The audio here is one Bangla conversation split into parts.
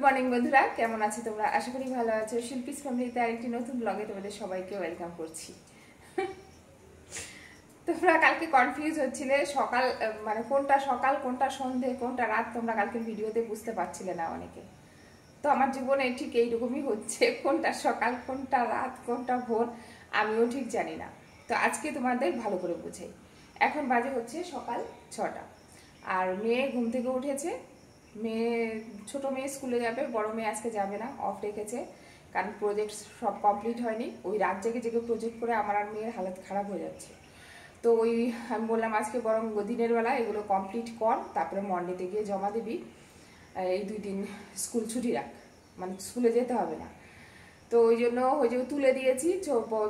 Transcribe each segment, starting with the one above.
মর্নিং বন্ধুরা, কেমন আছো তোমরা? আশা করি ভালো আছো। শিল্পীস ফ্যামিলিতে আরেকটি নতুন ব্লগে তোমাদের সবাইকে ওয়েলকাম করছি। তোমরা কালকে কনফিউজ হচ্ছিলে সকাল মানে কোনটা সকাল কোনটা সন্ধে কোনটা রাত, তোমরা কালকের ভিডিওতে বুঝতে পারছিলে না অনেকে। তো আমার জীবনে ঠিক এইরকমই হচ্ছে, কোনটা সকাল কোনটা রাত কোনটা ভোর আমিও ঠিক জানি না। তো আজকে তোমাদের ভালো করে বুঝাই। এখন বাজে হচ্ছে সকাল 6টা, আর মেয়ে ঘুম থেকে উঠেছে। ছোট মেয়ে স্কুলে যাবে, বড় মেয়ে আজকে যাবে না, অফ রেখেছে, কারণ প্রজেক্ট সব কমপ্লিট হয়নি। ওই রাত জেগে জেগে প্রজেক্ট করে আমার আর মেয়ের হালত খারাপ হয়ে যাচ্ছে। তো ওই আমি বললাম আজকে বরং দিনের বেলা এগুলো কমপ্লিট কর, তারপরে মন্ডেতে গিয়ে জমা দিবি, এই 2 দিন স্কুল ছুটি রাখ, মানে স্কুলে যেতে হবে না। তো ওই জন্য ওই যে তুলে দিয়েছি।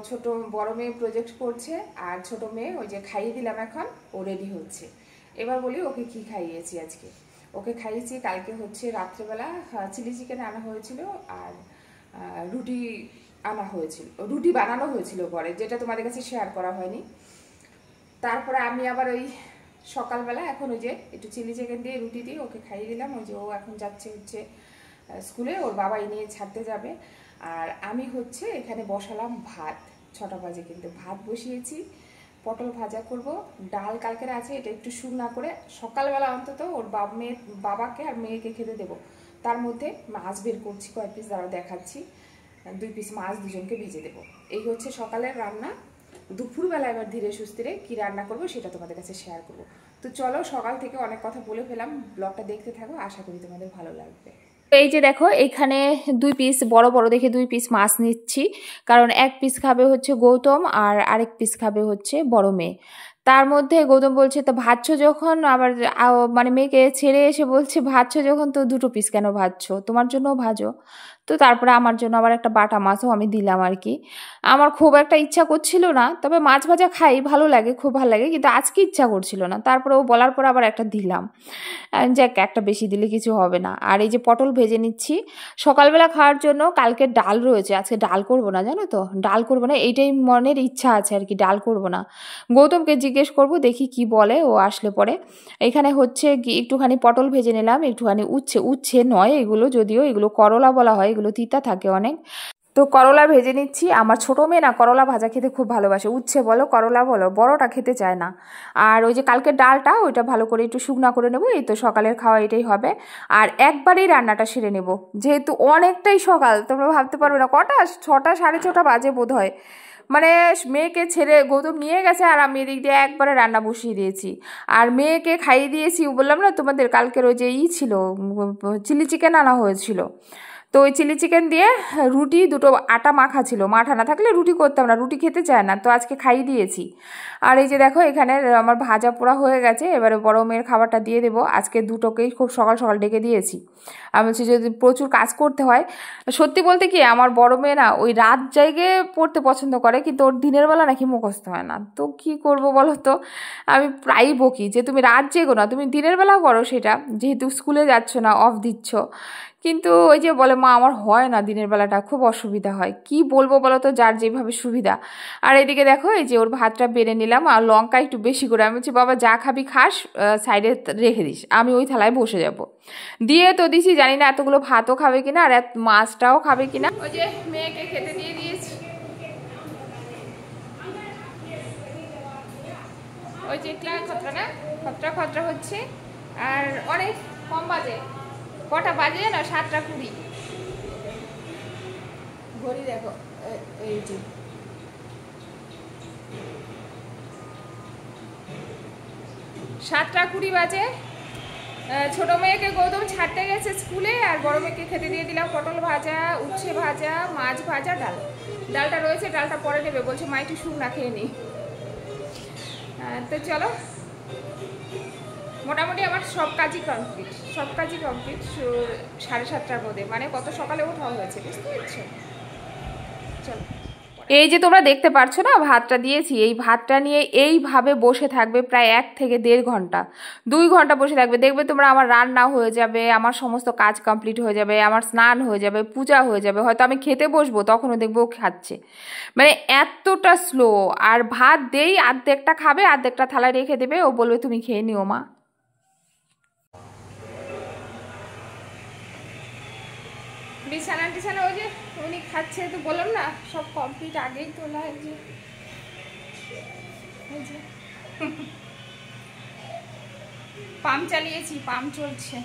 ছোট বড় মেয়ে প্রজেক্ট করছে, আর ছোট মেয়ে ওই যে খাইয়ে দিলাম, এখন ও রেডি হচ্ছে। এবার বলি ওকে কি খাইয়েছি আজকে। ওকে খাইয়েছি কালকে হচ্ছে রাত্রেবেলা চিলি চিকেন আনা হয়েছিল, আর রুটি আনা হয়েছিল, রুটি বানানো হয়েছিল পরে, যেটা তোমাদের কাছে শেয়ার করা হয়নি। তারপরে আমি আবার ওই সকালবেলা এখন ওই যে একটু চিলি চিকেন দিয়ে রুটি দিয়ে ওকে খাইয়ে দিলাম। ওই যে ও এখন যাচ্ছে হচ্ছে স্কুলে, ওর বাবাই নিয়ে ছাড়তে যাবে। আর আমি হচ্ছে এখানে বসালাম ভাত। 6টা বাজে কিন্তু ভাত বসিয়েছি। পটল ভাজা করব, ডাল কালকের আছে, এটা একটু শুকনা করে সকালবেলা অন্তত ওর বাবাকে আর মেয়েকে খেতে দেবো। তার মধ্যে মাছ বের করছি, কয়েক পিস দাঁড়াও দেখাচ্ছি। 2 পিস মাছ দুজনকে ভেজে দেবো। এই হচ্ছে সকালের রান্না। দুপুরবেলা এবার ধীরে সুস্থিরে কী রান্না করবো সেটা তোমাদের কাছে শেয়ার করবো। তো চলো, সকাল থেকে অনেক কথা বলে ফেলাম, ব্লগটা দেখতে থাকো, আশা করি তোমাদের ভালো লাগবে। এই যে দেখো, এখানে 2 পিস বড় বড় দেখে 2 পিস মাছ নিচ্ছি, কারণ 1 পিস খাবে হচ্ছে গৌতম, আর আরেক পিস খাবে হচ্ছে বড় মেয়ে। তার মধ্যে গৌতম বলছে তো ভাজছো যখন, আবার মানে মেয়েকে ছেড়ে এসে বলছে ভাজছো যখন তো 2 পিস কেন ভাজছো, তোমার জন্যও ভাজো। তো তারপরে আমার জন্য আবার একটা বাটা মাছও আমি দিলাম আর কি। আমার খুব একটা ইচ্ছা করছিল না, তবে মাছ ভাজা খাই, ভালো লাগে, খুব ভালো লাগে, কিন্তু আজকে ইচ্ছা করছিল না। তারপরে ও বলার পর আবার একটা দিলাম। যাক, একটা বেশি দিলে কিছু হবে না। আর এই যে পটল ভেজে নিচ্ছি সকালবেলা খাওয়ার জন্য। কালকে ডাল রয়েছে, আজকে ডাল করব না, জানো তো, ডাল করব না, এইটাই মনের ইচ্ছা আছে আর কি, ডাল করব না। গৌতমকে জিজ্ঞেস করব, দেখি কি বলে ও আসলে পরে। এখানে হচ্ছে একটুখানি পটল ভেজে নিলাম, একটুখানি উচ্ছে নয় এগুলো, যদিও এগুলো করলা বলা হয়, এগুলো তিতা থাকে অনেক। তো করলা ভেজে নিচ্ছি। আমার ছোটো মেয়ে না করলা ভাজা খেতে খুব ভালোবাসে, উচ্ছে বলো করলা বলো, বড়টা খেতে চায় না। আর ওই যে কালকের ডালটা ওইটা ভালো করে একটু শুকনা করে নেবো, এই তো সকালের খাওয়া এটাই হবে। আর একবারেই রান্নাটা সেরে নেব, যেহেতু অনেকটাই সকাল, তোমরা ভাবতে পারবে না কটা, 6টা 6:30 বাজে বোধ হয়। মানে মেয়েকে ছেড়ে গৌতম নিয়ে গেছে, আর আমি এদিক দিয়ে একবারে রান্না বসিয়ে দিয়েছি। আর মেয়েকে খাইয়ে দিয়েছি, বললাম না তোমাদের কালকের ওই যে ছিল, চিলি চিকেন আনা হয়েছিল। তো ওই চিলি চিকেন দিয়ে রুটি 2টো আটা মাখা ছিল, মাঠা না থাকলে রুটি করতাম না, রুটি খেতে চায় না, তো আজকে খাইয়ে দিয়েছি। আর এই যে দেখো এখানে আমার ভাজা পোড়া হয়ে গেছে, এবারে বড় মেয়ের খাবারটা দিয়ে দেবো। আজকে দুটোকেই খুব সকাল সকাল ডেকে দিয়েছি। আমি বলছি যদি প্রচুর কাজ করতে হয়, সত্যি বলতে কি আমার বড় মেয়ে না ওই রাত জায়গে পড়তে পছন্দ করে, কিন্তু ওর দিনের বেলা নাকি মুখস্থ হয় না। তো কি করব বলো তো, আমি প্রায়ই বকি যে তুমি রাত জেগো না, তুমি দিনের বেলা করো সেটা, যেহেতু স্কুলে যাচ্ছ না, অফ দিচ্ছ। কিন্তু ওই যে বলে মা আমার হয় না, দিনের বেলাটা খুব অসুবিধা হয়। কি বলবো বলো তো, যার যেভাবে সুবিধা। আর এদিকে দেখো এই যে ওর ভাতটা বেড়ে নিলাম, আর লঙ্কা একটু বেশি করে। আমি বলছি বাবা যা খাবি খাস, সাইডে রেখে দিস, আমি ওই থালায় বসে যাব। দিয়ে তো দিছি, জানি না এতগুলো ভাতও খাবে কিনা আর মাছটাও খাবে কিনা। ওই যে মেয়েকে খেতে দিয়ে দিয়েছি, ওই যে খতরা না, খতরা খতরা হচ্ছে। আর অনেক কম বাজে, কটা বাজে না, 7টা 20। ঘড়ি দেখো, এই যে 7টা 20 বাজে। ছোটো মেয়েকে গৌতম ছাড়তে গেছে স্কুলে, আর বড় মেয়েকে খেতে দিয়ে দিলাম পটল ভাজা, উচ্ছে ভাজা, মাছ ভাজা, ডালটা রয়েছে, ডালটা পরে নেবে বলছে, মা একটু শুকনা খেয়ে নিই। তো চলো, মোটামুটি আমার সব কাজই কমপ্লিট, 7:30টার মধ্যে, মানে কত সকালে ওঠাও হয়েছে, বুঝতে পারছো। চলো, এই যে তোমরা দেখতে পাচ্ছ না ভাতটা দিয়েছি, এই ভাতটা নিয়ে এইভাবে বসে থাকবে প্রায় 1 থেকে 1.5 ঘন্টা, 2 ঘন্টা বসে থাকবে। দেখবে তোমরা আমার রান্না হয়ে যাবে, আমার সমস্ত কাজ কমপ্লিট হয়ে যাবে, আমার স্নান হয়ে যাবে, পূজা হয়ে যাবে, হয়তো আমি খেতে বসবো তখনও দেখবো ও খাচ্ছে। মানে এতটা স্লো। আর ভাত দেই, অর্ধেকটা খাবে, অর্ধেকটা থালায় রেখে দেবে, ও বলবে তুমি খেয়ে নিও মা। বিছানা টিছানা ওই যে উনি খাচ্ছে, তো বললাম না সব কমপ্লিট আগেই তোলা। এই যে পাম্প চালিয়েছি, পাম্প চলছে,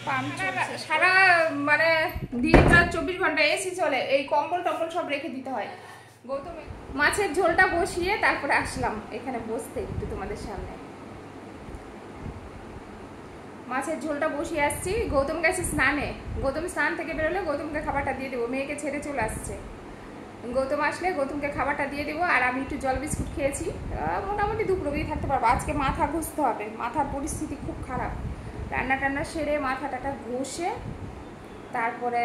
পাম্প চলছে সারা মানে দিন রাত 24 ঘন্টা এসি চলে। এই কম্বল টম্বল সব রেখে দিতে হয়। গৌতম মাছের ঝোলটা বসিয়ে তারপরে আসলাম এখানে বসতে একটু তোমাদের সামনে। মাছের ঝোলটা বসিয়ে আসছি। গৌতম গেছে স্নানে, গৌতম স্নান থেকে বেরোলে গৌতমকে খাবারটা দিয়ে দেবো, মেয়েকে ছেড়ে চলে আসছে। গৌতম আসলে গৌতমকে খাবারটা দিয়ে দেবো। আর আমি একটু জল বিস্কুট খেয়েছি, মোটামুটি দুপুর অবধি থাকতে পারবো। আজকে মাথা ঘষতে হবে, মাথার পরিস্থিতি খুব খারাপ। রান্না টান্না সেরে মাথা টাটা ঘষে তারপরে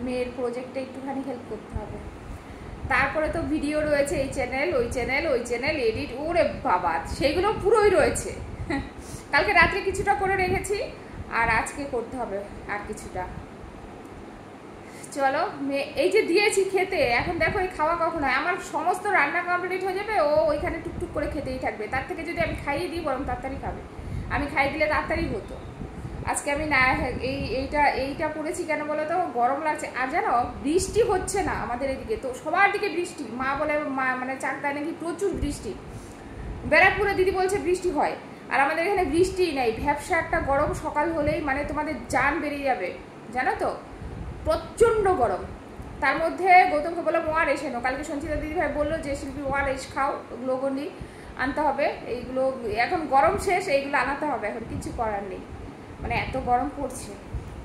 মেয়ের প্রজেক্টে একটুখানি হেল্প করতে হবে। তারপরে তো ভিডিও রয়েছে, এই চ্যানেল ওই চ্যানেল, ওই চ্যানেল এডিট, ওরে বাবা সেইগুলো পুরোই রয়েছে। কালকে রাত্রে কিছুটা করে রেখেছি, আর আজকে করতে হবে আর কিছুটা। চলো এই যে দিয়েছি খেতে, এখন দেখো এই খাওয়া কখন হয়। আমার সমস্ত রান্না কমপ্লিট হয়ে যাবে, ও ওইখানে টুকটুক করে খেতেই থাকবে। তার থেকে যদি আমি খাইয়ে দিই বরং তাড়াতাড়ি খাবে। আমি খাইয়ে দিলে তাড়াতাড়ি হতো। আজকে আমি না এইটা পড়েছি কেন বলো তো, গরম লাগছে। আর জানো বৃষ্টি হচ্ছে না আমাদের এদিকে, তো সবার দিকে বৃষ্টি। মা বলে মানে চাকদায় নাকি প্রচুর বৃষ্টি। ব্যারাকপুরে দিদি বলছে বৃষ্টি হয়, আর আমাদের এখানে বৃষ্টিই নাই। ভ্যাবসা একটা গরম, সকাল হলেই মানে তোমাদের জান বেরিয়ে যাবে, জানো তো, প্রচণ্ড গরম। তার মধ্যে গৌতমকে বললাম ওআরএস এনো। কালকে সঞ্চিতা দিদিভাই বললো যে শিল্পী ওআরএস খাও, গ্লুকন্ডি আনতে হবে। এইগুলো এখন গরম শেষ, এইগুলো আনাতে হবে, এখন কিছু করার নেই। মানে এত গরম পড়ছে।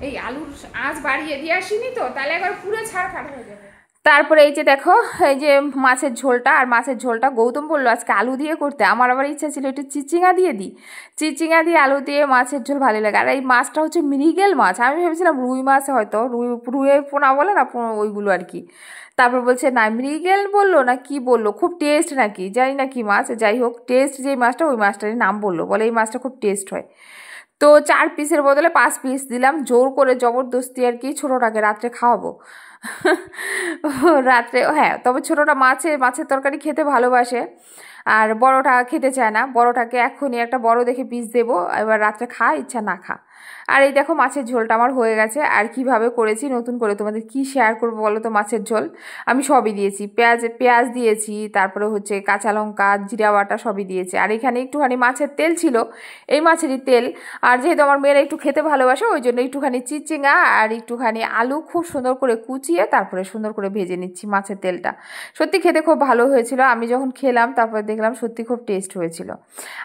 এই আলুর আঁচ বাড়িয়ে দিয়ে আসিনি তো, তাহলে একবার পুরো ছাড় খাট হয়ে যাবে। তারপরে এই যে দেখো, এই যে মাছের ঝোলটা, আর মাছের ঝোলটা গৌতম বললো আজকে আলু দিয়ে করতে। আমার আবার ইচ্ছা ছিল একটু চিচিঙা দিয়ে দিই, চিচিঙা দিয়ে আলু দিয়ে মাছের ঝোল ভালো লাগে। আর এই মাছটা হচ্ছে মৃগেল মাছ, আমি ভেবেছিলাম রুই মাছ, হয়তো রুইয়ের পোনা বলে না ওইগুলো আর কি। তারপর বলছে না মৃগেল বললো না কি বললো, খুব টেস্ট নাকি, জানি না কি মাছ, যাই হোক টেস্ট যেই মাছটা, ওই মাছটারই নাম বললো, বলে এই মাছটা খুব টেস্ট হয়। তো 4 পিসের বদলে 5 পিস দিলাম, জোর করে জবরদস্তি আর কি। ছোটোটাকে রাত্রে খাওয়াবো রাত্রে, হ্যাঁ। তবে ছোটোটা মাছের তরকারি খেতে ভালোবাসে, আর বড়টা খেতে চায় না। বড়টাকে এখনই একটা বড় দেখে পিস দেবো, এবার রাত্রে খা ইচ্ছা না খা। আর এই দেখো মাছের ঝোলটা আমার হয়ে গেছে। আর কিভাবে করেছি নতুন করে তোমাদের কি শেয়ার করবো বলো তো। মাছের ঝোল আমি সবই দিয়েছি, পেঁয়াজ দিয়েছি, তারপরে হচ্ছে কাঁচা লঙ্কা, জিরা বাটা সবই দিয়েছি। আর এখানে একটুখানি মাছের তেল ছিল, এই মাছেরই তেল। আর যেহেতু আমার মেয়েরা একটু খেতে ভালোবাসে, ওই জন্য একটুখানি চিচিঙা আর একটুখানি আলু খুব সুন্দর করে কুচিয়ে তারপরে সুন্দর করে ভেজে নিচ্ছি মাছের তেলটা। সত্যি খেতে খুব ভালো হয়েছিল, আমি যখন খেলাম তারপরে দেখলাম সত্যি খুব টেস্ট হয়েছিল।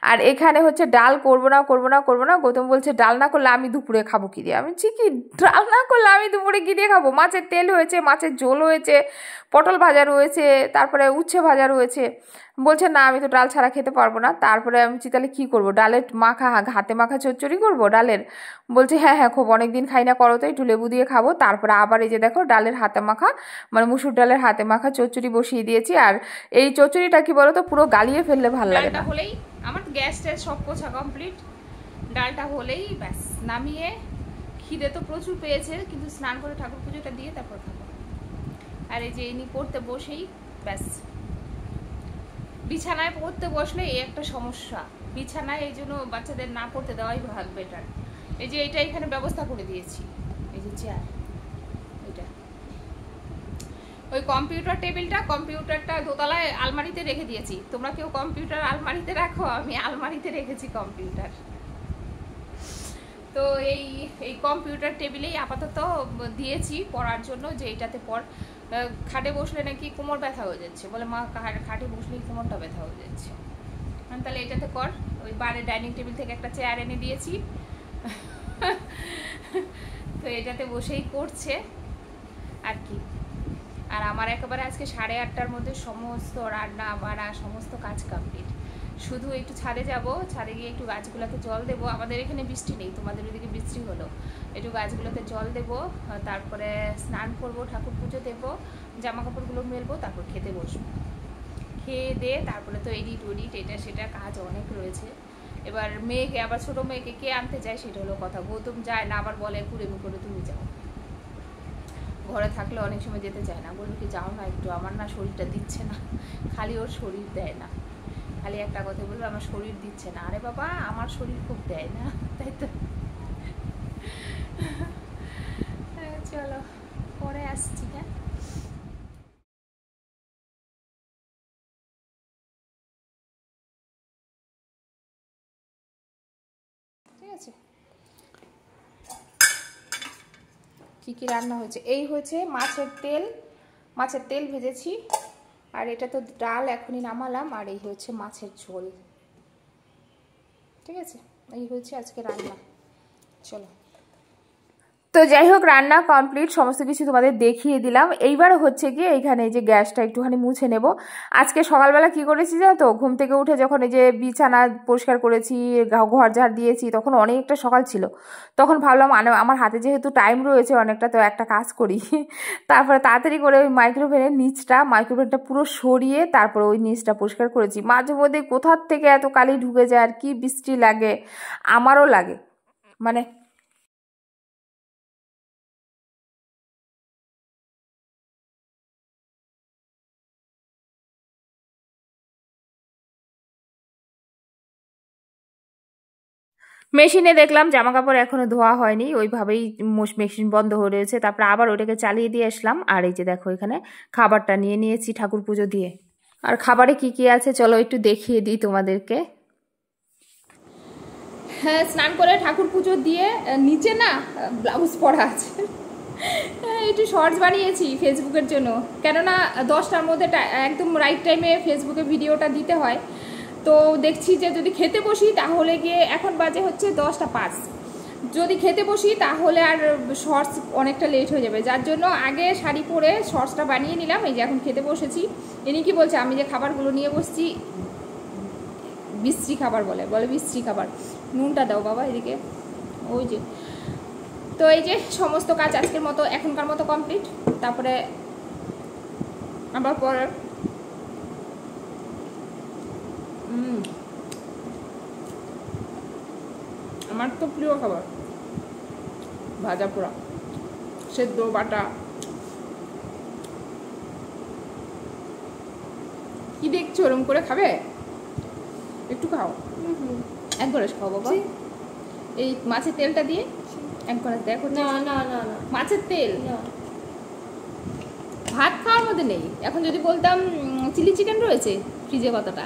আর এখানে হচ্ছে ডাল করবো না। গৌতম বলছে ডাল না করলে আমি দুপুরে খাবো কি দিয়ে। আমি বলছি কি ডাল না করলে আমি দুপুরে কি দিয়ে খাবো? মাছের তেল হয়েছে, মাছের ঝোল হয়েছে, পটল ভাজা রয়েছে, তারপরে উচ্ছে ভাজা রয়েছে। বলছে না আমি তো ডাল ছাড়া খেতে পারবো না। তারপরে আমি বলছি তাহলে কী করবো, ডালের মাখা, হাতে মাখা চচ্চড়ি করবো ডালের। বলছে হ্যাঁ খুব অনেকদিন খাই না, করো তো, একটু লেবু দিয়ে খাবো। তারপরে আবার এই যে দেখো ডালের হাতে মাখা, মানে মুসুর ডালের হাতে মাখা চচ্চড়ি বসিয়ে দিয়েছি। আর এই চচ্চড়িটা কি বলো তো, পুরো গালিয়ে ফেললে ভালো লাগে না। হলেই আমার গ্যাস ট্যাস সব পোছা কমপ্লিট, ডালটা হলেই ব্যাস নামিয়ে, খিদে তো প্রচুর পেয়েছে, কিন্তু স্নান করে ঠাকুর পুজোটা দিয়ে তারপর খাবো। আর এই যে ইনি পড়তে বসেই ব্যাস, বিছানায় পড়তে বসলে এই একটা সমস্যা, বিছানায় এই জন্য বাচ্চাদের না পড়তে দেওয়াই ভালো, বেটার। এই যে এইটা এখানে ব্যবস্থা করে দিয়েছি, এই যে চেয়ার, এটা ওই কম্পিউটার টেবিলটা, কম্পিউটারটা দোতলায় আলমারিতে রেখে দিয়েছি। তোমরা কেউ কম্পিউটার আলমারিতে রাখো, আমি আলমারিতে রেখেছি কম্পিউটার। তো এই কম্পিউটার টেবিলেই আপাতত দিয়েছি পড়ার জন্য, যে এইটাতে পড়। খাটে বসলে নাকি কোমর ব্যথা হয়ে যাচ্ছে, বলে মা খাটে বসলেই কোমরটা ব্যথা হয়ে যাচ্ছে। তাহলে এটাতে কর। ওই বারে ডাইনিং টেবিল থেকে একটা চেয়ার এনে দিয়েছি, তো এটাতে বসেই করছে আর কি। আর আমার একেবারে আজকে 8:30টার মধ্যে সমস্ত রান্না বাড়া সমস্ত কাজ কমপ্লিট। শুধু একটু ছাদে যাব, ছাদে গিয়ে একটু গাছগুলোতে জল দেবো। আমাদের এখানে বৃষ্টি নেই, তোমাদের ওইদিকে বৃষ্টি হলো। একটু গাছগুলোতে জল দেবো, তারপরে স্নান করবো, ঠাকুর পুজো দেবো, জামা কাপড়গুলো মেলবো, তারপর খেতে বসবো। খেয়ে দিয়ে তারপরে তো এডিট এটা সেটা কাজ অনেক রয়েছে। এবার মেয়েকে, আবার ছোটো মেয়েকে কে আনতে চায় সেটা হলো কথা। গৌতম যায় না, আবার বলে কুড়েমি করে তুমি যাও। ঘরে থাকলে অনেক সময় যেতে চায় না, বলবো কি যাও না একটু, আমার না শরীরটা দিচ্ছে না। খালি ওর শরীর দেয় না, খালি একটা কথা বলবো আমার শরীর দিচ্ছে না। আরে বাবা আমার শরীর খুব দেয় না, তাই তো। চলো আছে। কি কি রান্না হয়েছে, এই হয়েছে মাছের তেল ভেজেছি, আর এটা তো ডাল এখনই নামালাম, আর এই হচ্ছে মাছের ঝোল। ঠিক আছে, এই হচ্ছে আজকে রান্না। চলো, তো যাই হোক রান্না কমপ্লিট, সমস্ত কিছু তোমাদের দেখিয়ে দিলাম। এইবার হচ্ছে গিয়ে এইখানে এই যে গ্যাসটা একটুখানি মুছে নেব। আজকে সকালবেলা কি করেছি জানো তো, ঘুম থেকে উঠে যখন এই যে বিছানা পরিষ্কার করেছি, ঘর ঝাড় দিয়েছি, তখন অনেকটা সকাল ছিল। তখন ভাবলাম আমার হাতে যেহেতু টাইম রয়েছে অনেকটা, তো একটা কাজ করি। তারপরে তাড়াতাড়ি করে ওই মাইক্রোওভেনটা পুরো সরিয়ে তারপরে ওই নিচটা পরিষ্কার করেছি। মাঝে মধ্যে কোথার থেকে এত কালি ঢুকে যায়, আর কি বৃষ্টি লাগে, আমারও লাগে। মানে মেশিনে দেখলাম জামা কাপড় এখনো ধোয়া হয়নি, ওইভাবেই মেশিন বন্ধ হয়ে রয়েছে। তারপরে আবার ওইটাকে চালিয়ে দিয়ে আসলাম। আর এই যে দেখো এখানে খাবারটা নিয়ে নিয়েছি ঠাকুর পুজো দিয়ে। আর খাবারে কি কি আছে চলো একটু দেখিয়ে দিই তোমাদেরকে। হ্যাঁ, স্নান করে ঠাকুর পুজো দিয়ে নিচে না ব্লাউজ পরা আছে, একটু শর্টস বানিয়েছি ফেসবুকের জন্য, কেননা 10টার মধ্যে একদম রাইট টাইমে ফেসবুকে ভিডিওটা দিতে হয়। তো দেখছি যে যদি খেতে বসি তাহলে গিয়ে, এখন বাজে হচ্ছে 10টা 5, যদি খেতে বসি তাহলে আর শর্টস অনেকটা লেট হয়ে যাবে, যার জন্য আগে শাড়ি পরে শর্টসটা বানিয়ে নিলাম। এই যে এখন খেতে বসেছি। ইনি কি বলছে, আমি যে খাবারগুলো নিয়ে বসছি বিশ্রী খাবার বলে বিশ্রী খাবার। নুনটা দাও বাবা এদিকে, ওই যে। তো এই যে সমস্ত কাজ আজকের মতো এখনকার মতো কমপ্লিট। তারপরে আবার পরে আমার তো প্রিয় খাবার ভাজা পোড়া, সেদ্ধ বাটা। কি দেখছো, ওরম করে খাবে? একটু খাও, এক গ্লাস খাও বাবা। এই মাছের তেলটা দিয়ে এক গ্লাস দেখো। না না না না, মাছের তেল ভাত খাওয়ার মধ্যে নেই। এখন যদি বলতাম চিলি চিকেন রয়েছে ফ্রিজে কতটা,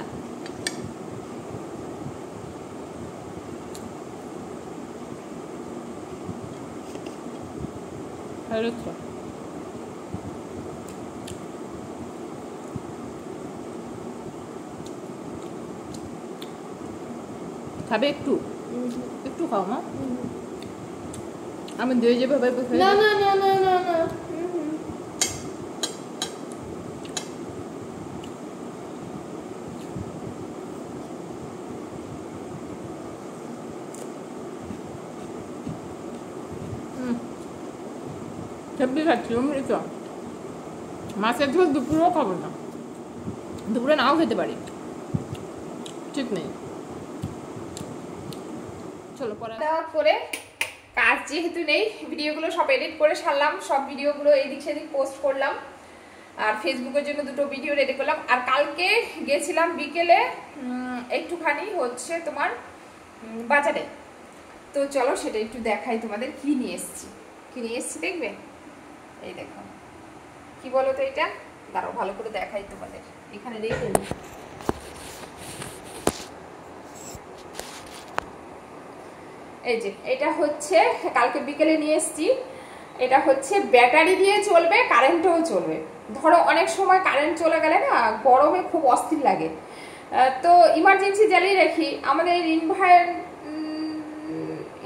খাবে একটু একটু খাও মা। আমি দিয়ে যেভাবে না না না না না না, সবজি খাচ্ছি অমৃত। মাছের ঝোল দুপুরেও খাবো না, দুপুরে নাও খেতে পারি, ঠিক নেই। চলো পরে দেওয়া করে, কাজ যেহেতু নেই, ভিডিওগুলো সব এডিট করে সারলাম, সব ভিডিওগুলো এদিক সেদিক পোস্ট করলাম, আর ফেসবুকের জন্য 2টো ভিডিও রেডি করলাম। আর কালকে গেছিলাম বিকেলে একটুখানি হচ্ছে তোমার বাজারে। তো চলো সেটা একটু দেখাই তোমাদের, কি নিয়ে এসেছি দেখবে। এই দেখো কি বলো তো, এটা দাঁড়াও ভালো করে দেখাই তোমাদের, এখানে রেখে নিই। এই যে এটা হচ্ছে কালকে বিকেলে নিয়ে এসেছি। এটা হচ্ছে ব্যাটারি দিয়ে চলবে, কারেন্টেও চলবে। ধরো অনেক সময় কারেন্ট চলে গেলে না গরমে খুব অস্থির লাগে, তো ইমার্জেন্সি জ্বালিয়ে রাখি। আমাদের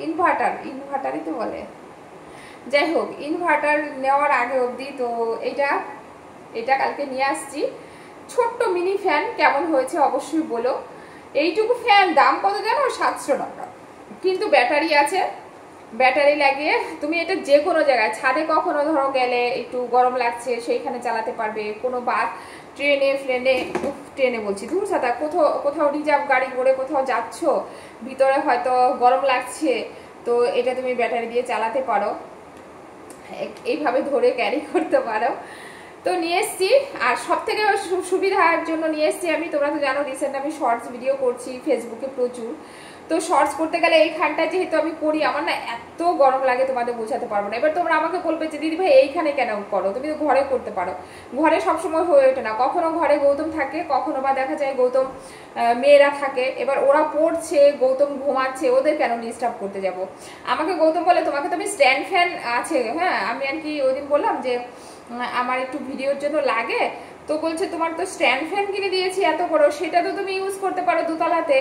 ইনভার্টারই তো বলে, যাই হোক ইনভার্টার নেওয়ার আগে অবধি। তো এটা কালকে নিয়ে আসছি, ছোট্ট মিনি ফ্যান। কেমন হয়েছে অবশ্যই বলো। এইটুকু ফ্যান দাম কত জানো, 700 টাকা। কিন্তু ব্যাটারি আছে, ব্যাটারি লাগিয়ে তুমি এটা যে কোনো জায়গায়, ছাদে কখনো ধরো গেলে একটু গরম লাগছে সেইখানে চালাতে পারবে। কোনো বাস, ট্রেনে বলছি দূর সাথে, কোথাও রিজার্ভ গাড়ি করে কোথাও যাচ্ছ, ভিতরে হয়তো গরম লাগছে, তো এটা তুমি ব্যাটারি দিয়ে চালাতে পারো, এইভাবে ধরে ক্যারি করতে পারো। তো নিয়ে এসছি। আর সব থেকে সুবিধার জন্য নিয়ে এসছি আমি, তোমরা তো জানো রিসেন্ট আমি শর্টস ভিডিও করছি ফেসবুকে প্রচুর। তো শর্টস করতে গেলে এইখানটা যেহেতু আমি করি, আমার না এত গরম লাগে তোমাদের বোঝাতে পারবো না। এবার তোমরা আমাকে বলবে যে দিদি ভাই এইখানে কেন করো, তুমি তো ঘরে করতে পারো। ঘরে সবসময় হয়ে ওঠে না, কখনো ঘরে গৌতম থাকে, কখনো বা দেখা যায় গৌতম মেয়েরা থাকে, এবার ওরা পড়ছে, গৌতম ঘুমাচ্ছে, ওদের কেন ডিস্টার্ব করতে যাব। আমাকে গৌতম বলে তোমাকে তো আমি স্ট্যান্ড ফ্যান আছে, হ্যাঁ আমি আর কি ওই দিন বললাম যে আমার একটু ভিডিওর জন্য লাগে, তো বলছে তোমার তো স্ট্যান্ড ফ্যান কিনে দিয়েছি এত বড়, সেটা তো তুমি ইউজ করতে পারো দোতলাতে।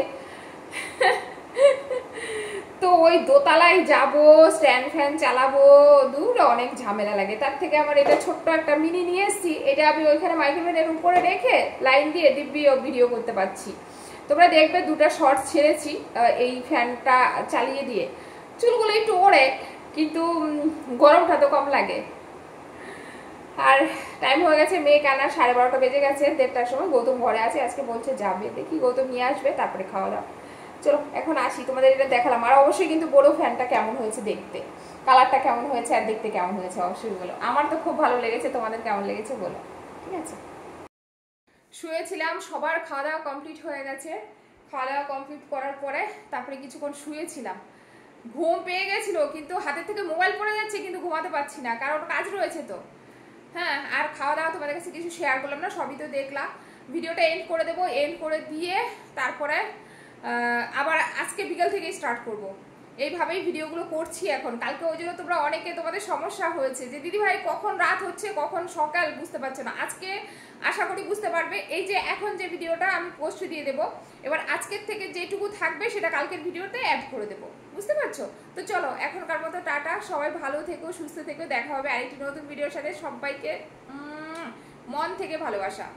তো ওই দোতলায় যাব, স্ট্যান্ড ফ্যান চালাবো, দূর অনেক ঝামেলা লাগে। তার থেকে আমার এটা ছোট্ট একটা মিনি নিয়ে এসেছি, এটা আমি ওইখানে মাইক্রোওয়েভের উপরে রেখে লাইন দিয়ে দিব্যি ভিডিও করতে পারছি। তোমরা দেখবে দুটো শর্টস ছেড়েছি এই ফ্যানটা চালিয়ে দিয়ে, চুলগুলো একটু ওড়ে কিন্তু গরমটা তো কম লাগে। আর টাইম হয়ে গেছে, মেয়ে কান্না, 12:30 বেজে গেছে, 1:30টার সময়। গৌতম ঘরে আছে, আজকে বলছে যাবে, দেখি গৌতম নিয়ে আসবে তারপরে খাওয়া দাওয়া। চলো এখন আসি, তোমাদের এটা দেখালাম। আর অবশ্যই কিন্তু বড় ফ্যানটা কেমন হয়েছে দেখতে, কালারটা কেমন হয়েছে আর দেখতে কেমন হয়েছে অবশ্যই বলো। আমার তো খুব ভালো লেগেছে, তোমাদের কেমন লেগেছে বলো, ঠিক আছে। শুয়েছিলাম, সবার খাওয়া দাওয়া কমপ্লিট হয়ে গেছে। খাওয়া দাওয়া কমপ্লিট করার পরে তারপরে কিছুক্ষণ শুয়েছিলাম, ঘুম পেয়ে গেছিল, কিন্তু হাতের থেকে মোবাইল পড়ে যাচ্ছে, কিন্তু ঘুমাতে পারছি না, কারণ কাজ রয়েছে তো। হ্যাঁ, আর খাওয়া দাওয়া তোমাদের কাছে কিছু শেয়ার করলাম না, সবই তো দেখলাম। ভিডিওটা এন্ড করে দেবো, এন্ড করে দিয়ে তারপরে আবার আজকে বিকেল থেকে স্টার্ট করব। এইভাবেই ভিডিওগুলো করছি এখন। কালকে ওই জন্য তোমরা অনেকে, তোমাদের সমস্যা হয়েছে যে দিদি ভাই কখন রাত হচ্ছে কখন সকাল বুঝতে পারছো না। আজকে আশা করি বুঝতে পারবে। এই যে এখন যে ভিডিওটা আমি পোস্ট দিয়ে দেবো, এবার আজকের থেকে যেটুকু থাকবে সেটা কালকের ভিডিওতে অ্যাড করে দেবো, বুঝতে পারছো তো। চলো এখনকার মতো টাটা, সবাই ভালো থেকো, সুস্থ থেকো, দেখা হবে আরেকটি নতুন ভিডিওর সাথে। সবাইকে মন থেকে ভালোবাসা।